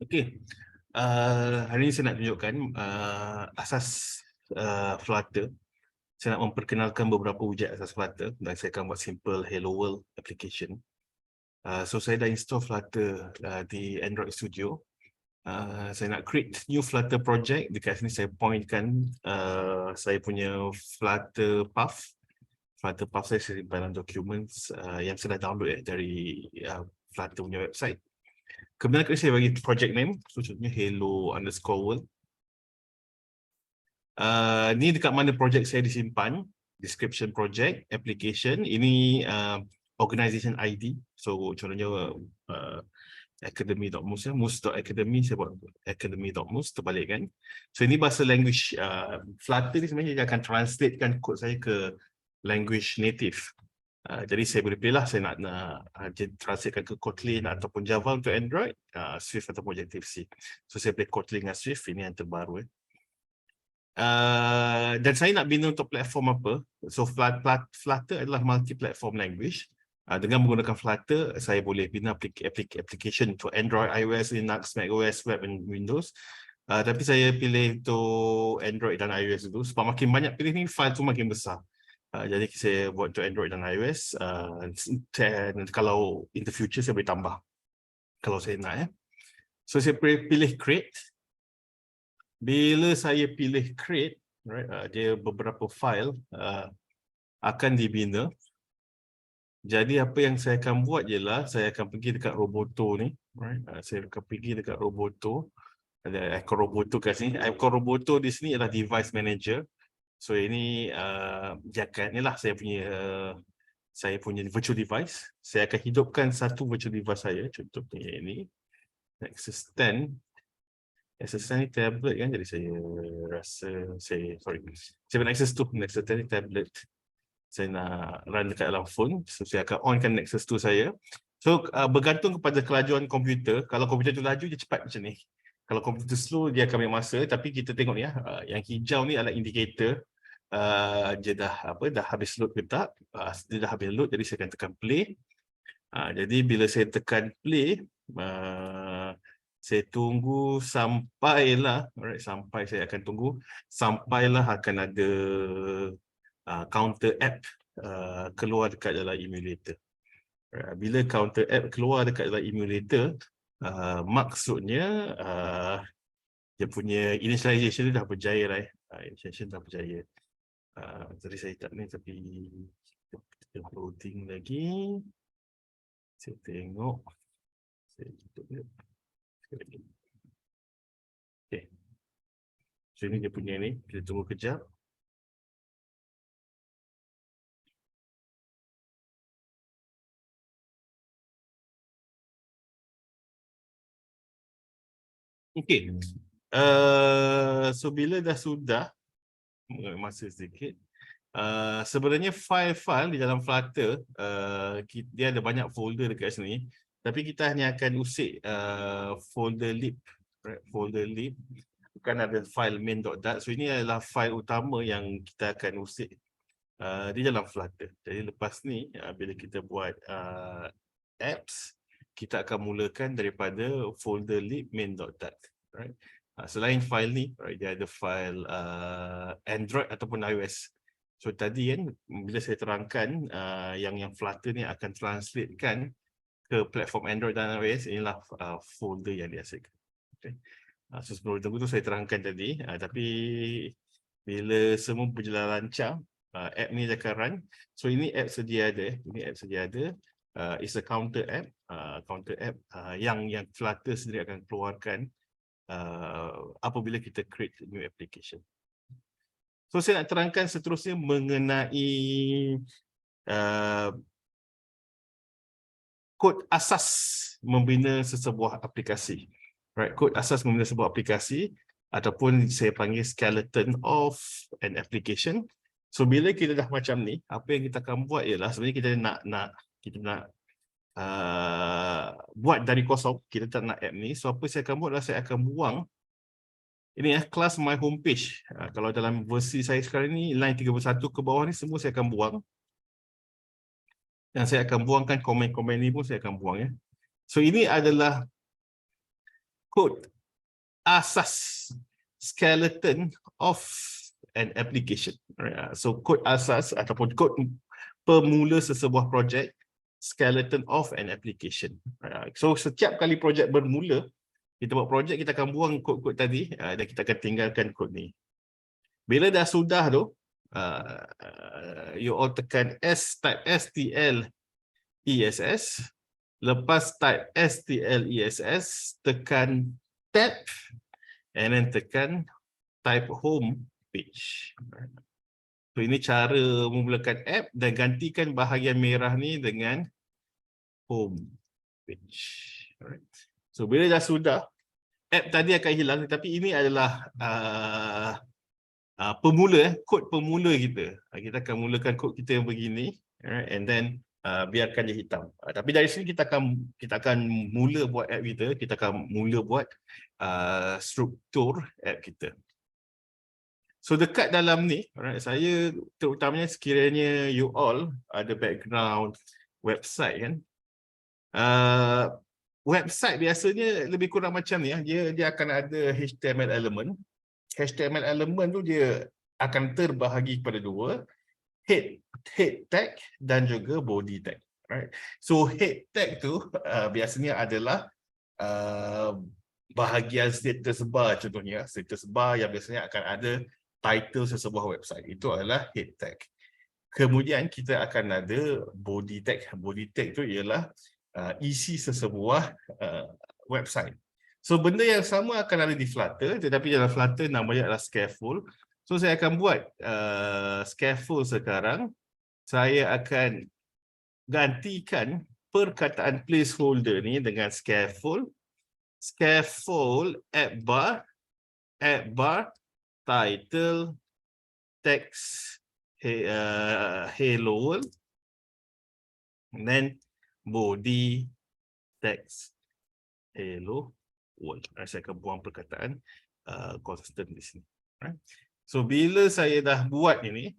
Okey. Hari ini saya nak tunjukkan asas Flutter. Saya nak memperkenalkan beberapa wujud asas Flutter dan saya akan buat simple Hello World application. So saya dah install Flutter di Android Studio. Saya nak create new Flutter project. Dekat sini saya pointkan saya punya Flutter path. Flutter path saya simpan dalam documents yang saya dah download dari Flutter punya website. Kemudian saya bagi project name, contohnya hello_world. Ni dekat mana project saya disimpan, description project, application, ini organization ID. So contohnya academy.mus, mus.academy, saya buat academy.mus, terbalik kan. So ini bahasa language, Flutter ni sebenarnya dia akan translatekan kod saya ke language native. Jadi saya boleh pilih lah, saya nak translatekan ke Kotlin ataupun Java untuk Android, Swift ataupun Objective-C. So saya pilih Kotlin dengan Swift, ini yang terbaru. Dan saya nak bina untuk platform apa? So Flutter adalah multi-platform language. Dengan menggunakan Flutter, saya boleh bina application untuk Android, iOS, Linux, macOS, Web dan Windows. Tapi saya pilih untuk Android dan iOS dulu. Sebab makin banyak pilih ni, file tu makin besar. Jadi saya buat untuk Android dan iOS. Dan kalau in the future saya boleh tambah kalau saya nak. So saya pilih create. Bila saya pilih create, right, dia beberapa file akan dibina. Jadi apa yang saya akan buat ialah saya akan pergi dekat Roboto ni, right? Saya akan pergi dekat Roboto. Ada ikon Roboto kat sini. Ikon Roboto di sini adalah device manager. So ini inilah saya punya virtual device. Saya akan hidupkan satu virtual device saya. Contohnya ini Nexus 10. Nexus 10 ni tablet kan, jadi saya rasa saya Nexus 10 ni tablet. Saya nak run dekat dalam phone. So saya akan onkan Nexus 2 saya. So bergantung kepada kelajuan komputer. Kalau komputer tu laju dia cepat macam ni. Kalau komputer slow dia akan ambil masa. Tapi kita tengok ni yang hijau ni adalah indicator dia dah habis load ke tak. Dia dah habis load, jadi saya akan tekan play. Jadi bila saya tekan play, saya tunggu sampailah, alright, saya akan tunggu sampailah akan ada counter app keluar dekat dalam emulator. Bila counter app keluar dekat dalam emulator, maksudnya dia punya initialization dah berjaya lah. Initialization dah berjaya. Tadi saya tak ni, tapi kita loading lagi. Saya tengok. Saya tutup dia. Okay. So ini dia punya ni. Kita tunggu kejap. Okay. So bila dah sudah, masa sedikit. Sebenarnya file-file di dalam Flutter, dia ada banyak folder dekat sini. Tapi kita hanya akan usik folder lib. Right? Folder lib. Bukan ada file main.dat. So ini adalah file utama yang kita akan usik di dalam Flutter. Jadi lepas ni, bila kita buat apps, kita akan mulakan daripada folder lib main.dat. Right? Selain file ni, right, dia ada file Android ataupun iOS. So tadi kan, bila saya terangkan yang Flutter ni akan translatekan ke platform Android dan iOS, inilah folder yang dihasilkan. Okay. So sebelum tu saya terangkan tadi, tapi bila semua berjalan lancar, app ni akan run. So ini app sedia ada. It's a counter app, yang Flutter sendiri akan keluarkan apabila kita create new application. So saya nak terangkan seterusnya mengenai kod asas membina sesebuah aplikasi. Right, kod asas membina sebuah aplikasi ataupun saya panggil skeleton of an application. So bila kita dah macam ni, apa yang kita akan buat ialah sebenarnya kita nak buat dari kosong. Kita tak nak app ni. So apa saya akan buat adalah saya akan buang ini kelas my homepage. Kalau dalam versi saya sekarang ni, line 31 ke bawah ni semua saya akan buang. Dan saya akan buangkan komen-komen ni pun saya akan buang. So ini adalah code asas, skeleton of an application. So kod asas ataupun kod pemula sesebuah projek, skeleton of an application. So setiap kali projek bermula, kita buat projek, kita akan buang kod-kod tadi dan kita akan tinggalkan kod ni. Bila dah sudah tu, you all tekan type STL ESS. Lepas type STL ESS, tekan tab and then tekan type home page. So ini cara memulakan app dan gantikan bahagian merah ni dengan home page. Alright. So bila dah sudah, app tadi akan hilang, tetapi ini adalah pemula, kod pemula kita. Kita akan mulakan kod kita yang begini, alright, and then biarkan dia hitam. Tapi dari sini kita akan mula buat app kita akan mula buat struktur app kita. So dekat dalam ni, alright, saya terutamanya sekiranya you all ada background website kan. Website biasanya lebih kurang macam ni, dia akan ada HTML element. HTML element tu dia akan terbahagi kepada dua, head tag dan juga body tag. Right? So head tag tu biasanya adalah bahagian status bar contohnya. Status bar yang biasanya akan ada title sesebuah website. Itu adalah head tag. Kemudian kita akan ada body tag. Body tag tu ialah isi sesebuah website. So benda yang sama akan ada di Flutter, tetapi dalam Flutter namanya adalah Scaffold. So saya akan buat Scaffold sekarang. Saya akan gantikan perkataan placeholder ni dengan Scaffold. Scaffold app bar, title, text, hello world, and then body, text, hello world. Saya akan buang perkataan constant di sini. So bila saya dah buat ini,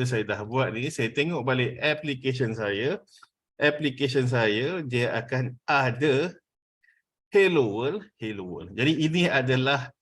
saya tengok balik application saya. Application saya dia akan ada hello world. Jadi ini adalah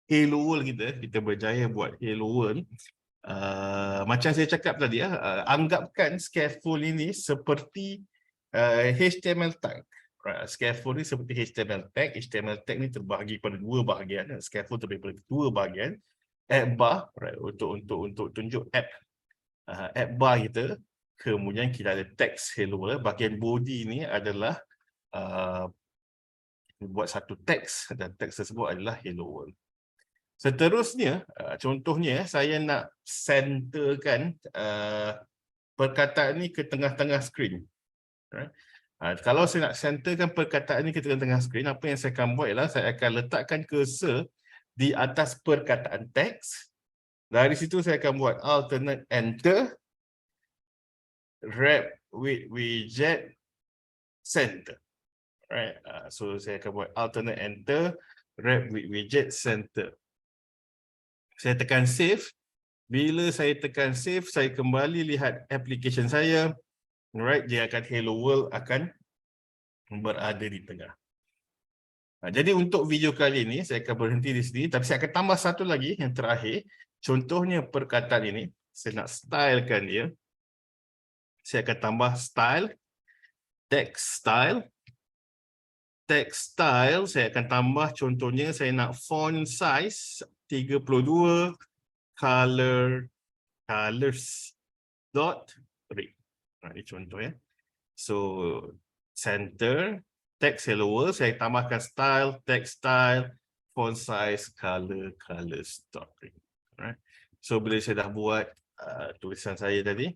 hello world kita. Kita berjaya buat hello world. Macam saya cakap tadi, anggapkan scaffold ini seperti HTML tag. Scaffold ni seperti HTML tag. HTML tag ni terbahagi pada dua bahagian. Scaffold terbahagi pada dua bahagian. App bar, untuk tunjuk app bar kita. Kemudian kita ada text hello world. Bahagian body ni adalah buat satu teks dan teks tersebut adalah hello world. Seterusnya, contohnya saya nak centerkan perkataan ni ke tengah-tengah skrin. Kalau saya nak centerkan perkataan ini ke tengah-tengah skrin, apa yang saya akan buat ialah saya akan letakkan cursor di atas perkataan teks. Dari situ saya akan buat alternate enter, wrap with widget, center. Right. So saya akan buat alternate enter, wrap with widget, center. Saya tekan save. Bila saya tekan save, saya kembali lihat application saya. Right, dia akan hello world akan berada di tengah. Jadi untuk video kali ini saya akan berhenti di sini, tapi saya akan tambah satu lagi yang terakhir. Contohnya perkataan ini, saya nak stylekan dia. Saya akan tambah style, TextStyle. TextStyle saya akan tambah, contohnya saya nak font size 32, colors dot red. Ini contoh ya. So center, text hello world, saya tambahkan style, text style, font size, colors dot red. So bila saya dah buat tulisan saya tadi,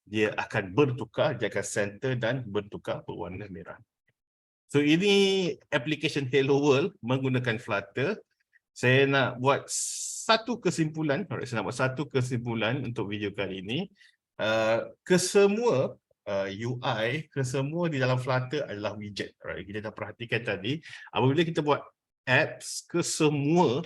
dia akan bertukar, dia akan center dan bertukar berwarna merah. So ini application hello world menggunakan Flutter. Saya nak buat satu kesimpulan, untuk video kali ini. Kesemua UI, kesemua di dalam Flutter adalah widget. Kita dah perhatikan tadi, apabila kita buat apps, kesemua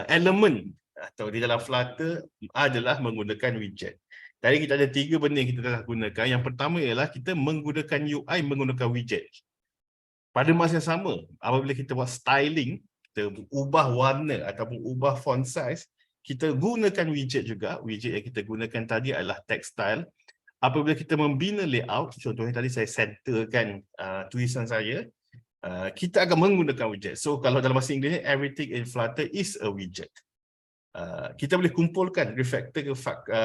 elemen atau di dalam Flutter adalah menggunakan widget. Tadi kita ada 3 benda yang kita telah gunakan. Yang pertama ialah kita menggunakan UI menggunakan widget. Pada masa yang sama, apabila kita buat styling, kita ubah warna ataupun ubah font size, kita gunakan widget juga. Widget yang kita gunakan tadi adalah TextStyle. Apabila kita membina layout, contohnya tadi saya centerkan tulisan saya, kita akan menggunakan widget. So kalau dalam bahasa Inggeris, everything in Flutter is a widget. Kita boleh kumpulkan refactor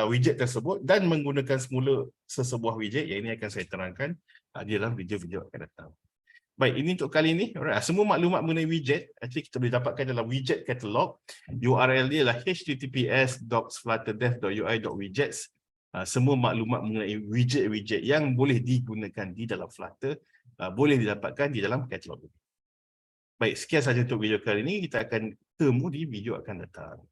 widget tersebut dan menggunakan semula sesebuah widget. Yang ini akan saya terangkan di dalam video-video akan datang. Baik, ini untuk kali ini. Alright, semua maklumat mengenai widget actually kita boleh dapatkan dalam widget catalog. URL dia adalah https://flutterdef.ui.widgets. Semua maklumat mengenai widget-widget yang boleh digunakan di dalam Flutter boleh didapatkan di dalam catalog. Baik, sekian sahaja untuk video kali ini. Kita akan temu di video akan datang.